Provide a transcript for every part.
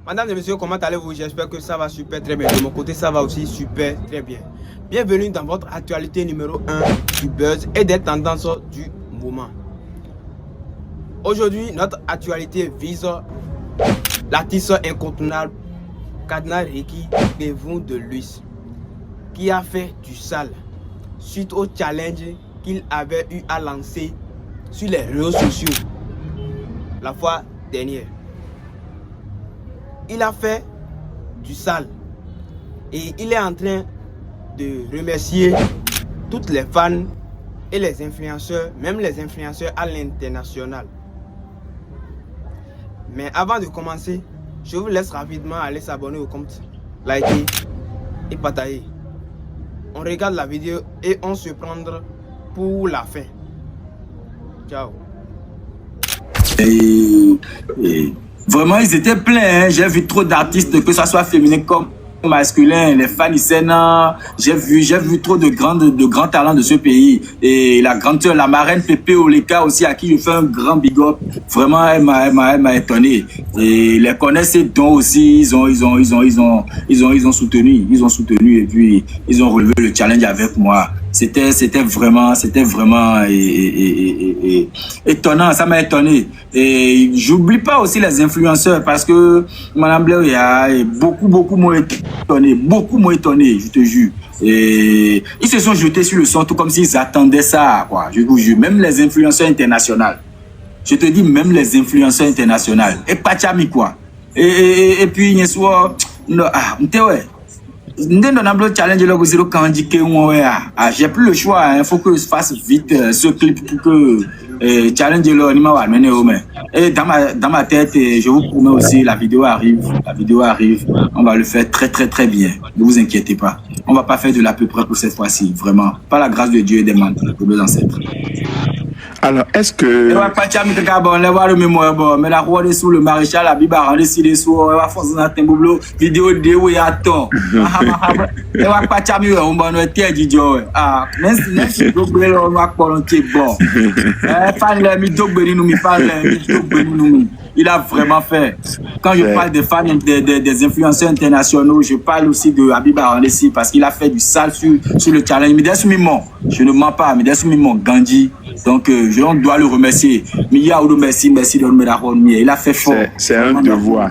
Madame et messieurs, comment allez-vous? J'espère que ça va super très bien. De mon côté, ça va aussi super très bien. Bienvenue dans votre actualité numéro 1 du buzz et des tendances du moment. Aujourd'hui, notre actualité vise l'artiste incontournable Cardinal Ricky Devon de Luis, qui a fait du sale suite au challenge qu'il avait eu à lancer sur les réseaux sociaux la fois dernière. Il a fait du sale et il est en train de remercier toutes les fans et les influenceurs, même les influenceurs à l'international. Mais avant de commencer, je vous laisse rapidement aller s'abonner au compte, liker et partager. On regarde la vidéo et on se prendra pour la fin. Ciao. Vraiment, ils étaient pleins. Hein. J'ai vu trop d'artistes, que ce soit féminin comme masculin, les fans Issena. J'ai vu trop de grands talents de ce pays. Et la grande sœur, la marraine Pépé Oleka aussi, à qui je fais un grand big up. Vraiment, elle m'a étonné. Et les connaissent dons aussi, ils ont soutenu. Ils ont soutenu et puis ils ont relevé le challenge avec moi. C'était vraiment étonnant, ça m'a étonné. Et j'oublie pas aussi les influenceurs parce que Madame Bleuya est beaucoup m'ont étonné, je te jure. Et ils se sont jetés sur le son tout comme s'ils attendaient ça, quoi. Je vous jure, même les influenceurs internationaux. Je te dis, même les influenceurs internationaux. Et Pachami, quoi. Et puis, Neswa, ouais. J'ai plus le choix, il faut que je fasse vite ce clip pour que challenge et dans ma tête, je vous promets aussi, la vidéo arrive, on va le faire très bien, ne vous inquiétez pas, on va pas faire de l'à peu près pour cette fois-ci, vraiment, par la grâce de Dieu et des ancêtres. Alors, est-ce que... Mais la roi sous le maréchal, la Bible a rendu si les sous, elle va forcer dans un boulot, vidéo de où il y a temps. Elle va pas chamir, on va nous dire, ah, même si on va pas bon. Il a vraiment fait. Quand je parle des fans, des influenceurs internationaux, je parle aussi de Habib Arandessi parce qu'il a fait du sale sur le challenge. Je ne mens pas, Gandhi. Donc, on doit le remercier. Merci de me la remercier. Il a fait fort. C'est un devoir.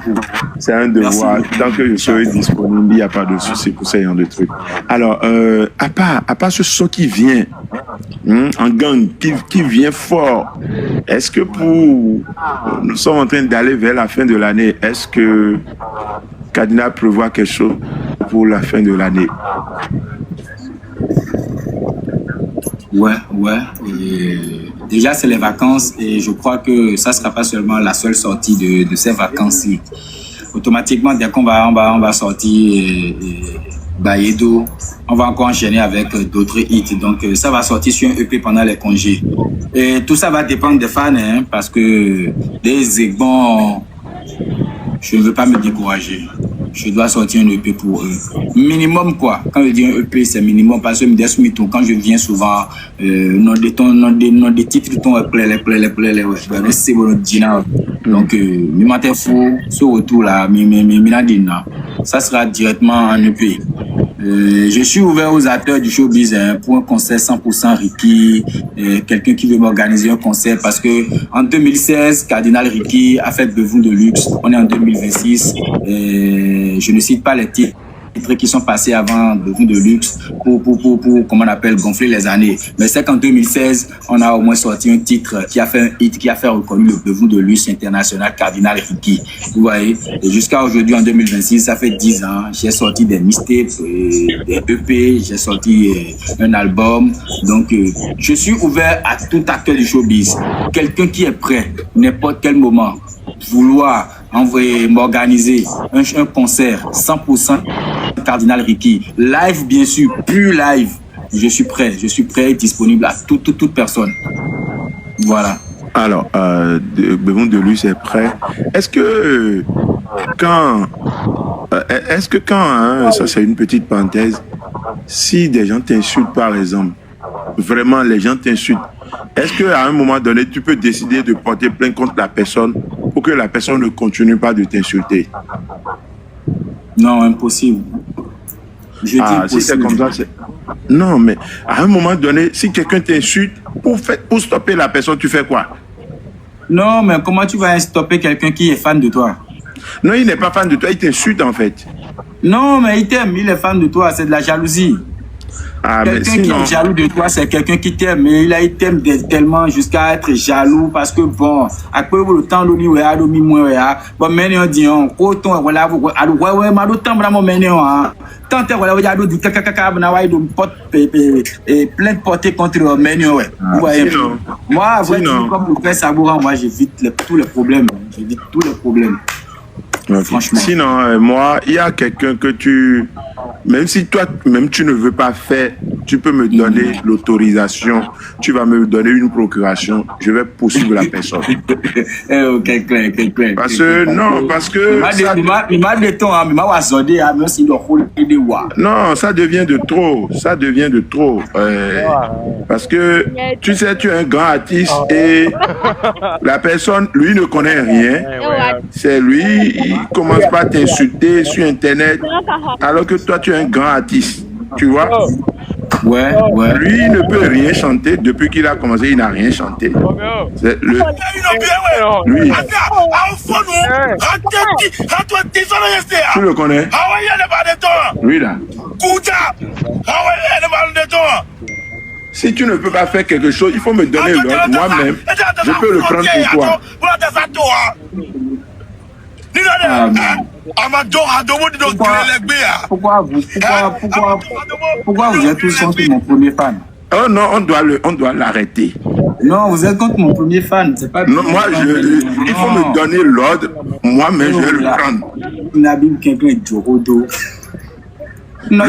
C'est un devoir. Tant que je serai disponible, il n'y a pas de souci pour ce genre de trucs. Alors, à part ce son qui vient en gang, qui vient fort, est-ce que nous sommes en train d'aller vers la fin de l'année, est-ce que Cardinal prévoit quelque chose pour la fin de l'année? Ouais. Déjà, c'est les vacances et je crois que ça ne sera pas seulement la seule sortie de ces vacances-ci. Automatiquement, dès qu'on va sortir Bayedo, on va encore enchaîner avec d'autres hits. Donc, ça va sortir sur un EP pendant les congés. Et tout ça va dépendre des fans, hein, parce que je ne veux pas me décourager. Je dois sortir un EP pour eux. Minimum quoi. Quand je dis un EP, c'est minimum parce que quand je viens souvent, non des titres c'est bon. Donc, mi matin fou, ce retour là, ça sera directement un EP. Je suis ouvert aux acteurs du showbiz hein, pour un concert 100% Ricky, quelqu'un qui veut m'organiser un concert parce que en 2016, Cardinal Ricky a fait Devon de Luxe. On est en 2026. Je ne cite pas les titres qui sont passés avant Devon de Luxe pour comment on appelle, gonfler les années. Mais c'est qu'en 2016, on a au moins sorti un titre qui a fait un hit, qui a fait reconnaître le Devon de Luxe international Cardinal Ricky. Vous voyez? Et jusqu'à aujourd'hui, en 2026, ça fait 10 ans, j'ai sorti des mixtapes, des EP, j'ai sorti un album. Donc, je suis ouvert à tout acteur du showbiz. Quelqu'un qui est prêt, n'importe quel moment, vouloir m'organiser un concert 100% Cardinal Ricky, live bien sûr, plus live, je suis prêt et disponible à toute personne. Voilà. Alors, Devon de Luxe est prêt. Est-ce que quand, ça c'est une petite parenthèse, si des gens t'insultent par exemple, vraiment les gens t'insultent, est-ce qu'à un moment donné, tu peux décider de porter plainte contre la personne pour que la personne ne continue pas de t'insulter. Non, impossible. Je dis Si c'est impossible. comme ça, c'est... Non, mais à un moment donné, si quelqu'un t'insulte, pour stopper la personne, tu fais quoi? Non, mais comment tu vas stopper quelqu'un qui est fan de toi? Non, il n'est pas fan de toi, il t'insulte en fait. Non, mais il t'aime, il est fan de toi, c'est de la jalousie. Ah, mais Quelqu'un qui sinon... est jaloux de toi, c'est quelqu'un qui t'aime, mais il t'aime tellement jusqu'à être jaloux parce que bon, après le temps de lui, à l'omi moi, bon, mais on dit, autant, voilà, ouais, mais le temps, vraiment, mais tant que voilà, il y a d'autres caca, plein de portées contre le menu, ouais. Sinon, Moi, comme le père Saboura, moi, j'évite tous les problèmes. J'évite tous les problèmes. okay. Franchement. Sinon, moi, il y a quelqu'un que tu... Même si toi, même tu ne veux pas faire, tu peux me donner l'autorisation. Tu vas me donner une procuration. Je vais poursuivre la personne. Ok, clair. Parce que, non, parce que... Non, ça devient de trop. Ça devient de trop. Parce que, tu sais, tu es un grand artiste et la personne, lui, ne connaît rien. C'est lui, il commence par t'insulter sur Internet, alors que toi, tu es un grand artiste. Tu vois? Ouais. Lui, il ne peut rien chanter. Depuis qu'il a commencé, il n'a rien chanté. C'est le... Lui. Tu le connais? Lui, là. Si tu ne peux pas faire quelque chose, il faut me donner l'ordre. Moi-même, je peux le prendre pour toi. Pourquoi vous êtes tous contre mon premier fan? Oh non, on doit l'arrêter. Non, vous êtes contre mon premier fan, c'est pas... Non, moi, il faut me donner l'ordre. Moi-même, je vais le prendre. Nabil, quelqu'un est Jorodo. No,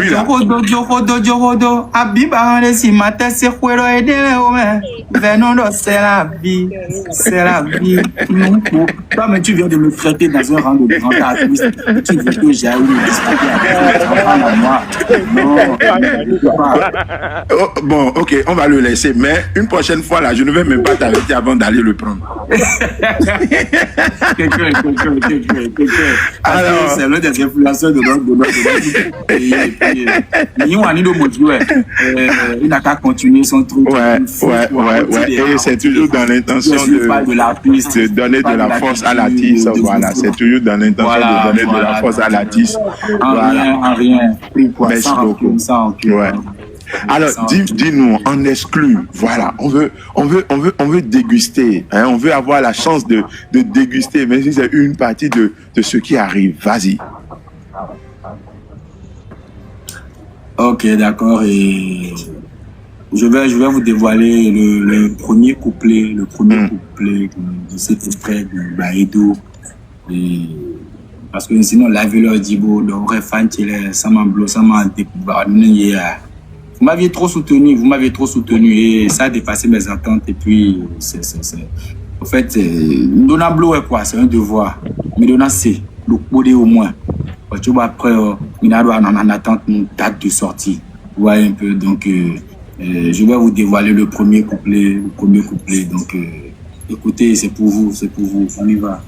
Jorodo. Abiba, si ma tête, c'est quoi, Venons, c'est la vie. C'est la vie. Toi, mais tu viens de me traiter dans un rang de grand artiste. Tu veux que j'aille discuter avec moi. Non. Oh, bon, ok, on va le laisser. Mais une prochaine fois, là, je ne vais même pas t'arrêter avant d'aller le prendre. Quelqu'un. Alors, c'est l'un des influenceurs de notre pays. Il n'a qu'à continuer son truc. Ouais. Et c'est toujours dans l'intention de donner de la force à l'artiste. Voilà, c'est toujours dans l'intention de donner de la force à l'artiste. En rien. Merci beaucoup. Ouais. Alors, dis-nous, en exclu, voilà, on veut déguster, hein, on veut avoir la chance de déguster, même si c'est une partie de ce qui arrive. Vas-y. Ok, d'accord. Et je vais vous dévoiler le premier couplet, de cet extrait de Baïdou. Parce que sinon, la valeur dit beau, donc fan ça m'a découvert. Vous m'aviez trop soutenu et ça a dépassé mes attentes. Et puis, en fait, Dona Blo est quoi? C'est un devoir. Mais Dona c'est le codé au moins. Tu vois, après, on attend une date de sortie. Vous voyez un peu. Donc, je vais vous dévoiler le premier couplet. Donc, écoutez, c'est pour vous. On y va.